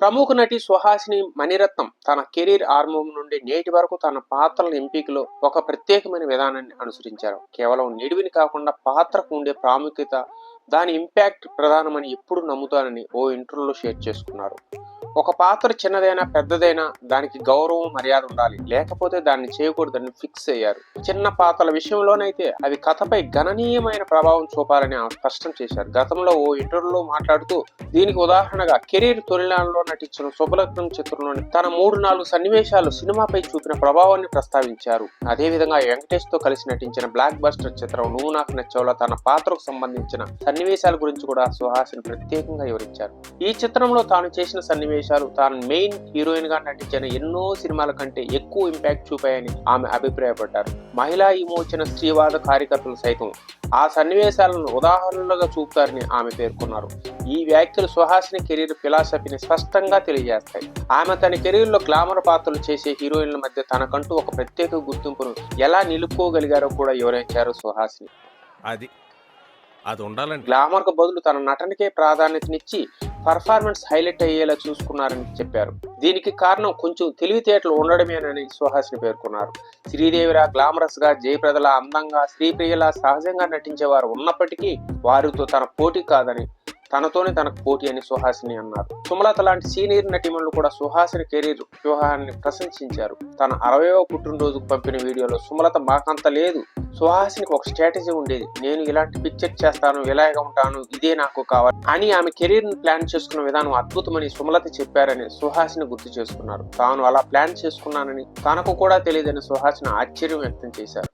ప్రముఖ నటి సుహాసిని మణిరత్నం తన కెరీర్ ఆరంభం నుండి నేటి వరకు తన పాత్రల ఎంపికలో ఒక ప్రత్యేకమైన విధానాన్ని అనుసరించారు. కేవలం నిడివిని కాకుండా పాత్రకు ఉండే ప్రాముఖ్యత, దాని ఇంపాక్ట్ ప్రధానమని ఎప్పుడు నమ్ముతానని ఓ ఇంటర్వ్యూలో షేర్ చేసుకున్నారు. ఒక పాత్ర చిన్నదైనా పెద్దదైనా దానికి గౌరవం, మర్యాద ఉండాలి, లేకపోతే దాన్ని చేయకూడదని ఫిక్స్ అయ్యారు. చిన్న పాత్రల విషయంలోనైతే అవి కథపై గణనీయమైన ప్రభావం చూపాలని ఆమె స్పష్టం చేశారు. గతంలో ఓ ఇంటర్వ్యూలో మాట్లాడుతూ దీనికి ఉదాహరణగా కెరీర్ తొలినాళ్ళలో నటించిన శుభలగ్నం చిత్రంలోని తన 3-4 సన్నివేశాలు సినిమాపై చూపిన ప్రభావాన్ని ప్రస్తావించారు. అదేవిధంగా వెంకటేష్ తో కలిసి నటించిన బ్లాక్ బస్టర్ చిత్రం నువ్వు నాకు నచ్చావులో తన పాత్రకు సంబంధించిన సన్నివేశాల గురించి కూడా సుహాసిని ప్రత్యేకంగా వివరించారు. ఈ చిత్రంలో తాను చేసిన సన్నివేశాలు తాను మెయిన్ హీరోయిన్ గా నటించిన ఎన్నో సినిమాల కంటే ఎక్కువ ఇంపాక్ట్ చూపాయని ఆమె అభిప్రాయపడ్డారు. మహిళా విమోచన, స్త్రీవాద కార్యకర్తలు సైతం ఆ సన్నివేశాలను ఉదాహరణలుగా చూపుతారని ఆమె పేర్కొన్నారు. ఈ వ్యాఖ్యలు సుహాసిని కెరీర్ ఫిలాసఫీని స్పష్టంగా తెలియజేస్తాయి. ఆమె తన కెరీర్ లో గ్లామర్ పాత్రలు చేసే హీరోయిన్ల మధ్య తనకంటూ ఒక ప్రత్యేక గుర్తింపును ఎలా నిలుపుకోగలిగారో కూడా వివరించారు సుహాసిని. అది ఉండాలండి. గ్లామర్ కు బదులు తన నటనకే ప్రాధాన్యతనిచ్చి పర్ఫార్మెన్స్ హైలైట్ అయ్యేలా చూసుకున్నారని చెప్పారు. దీనికి కారణం కొంచెం తెలివితేటలు ఉండడమేనని సుహాసిని పేర్కొన్నారు. శ్రీదేవిలా గ్లామరస్ గా, జయప్రదలా అందంగా, శ్రీప్రియలా సహజంగా నటించేవారు ఉన్నప్పటికీ వారితో తన పోటీ కాదని, తనతోనే తనకు పోటీ అని సుహాసిని అన్నారు. సుమలత లాంటి సీనియర్ నటీమణులు కూడా సుహాసిని కెరీర్ వ్యూహాన్ని ప్రశంసించారు. తన 60వ పుట్టినరోజుకు పంపిన వీడియోలో సుమలత మాకంత లేదు, సుహాసినికి ఒక స్ట్రాటజీ ఉండేది, నేను ఇలాంటి పిక్చర్ చేస్తాను, ఇలాగే ఉంటాను, ఇదే నాకు కావాలి అని ఆమె కెరీర్ ని ప్లాన్ చేసుకున్న విధానం అద్భుతమని సుమలత చెప్పారని సుహాసిని గుర్తు చేసుకున్నారు. తాను అలా ప్లాన్ చేసుకున్నానని తనకు కూడా తెలియదని సుహాసిని ఆశ్చర్యం వ్యక్తం చేశారు.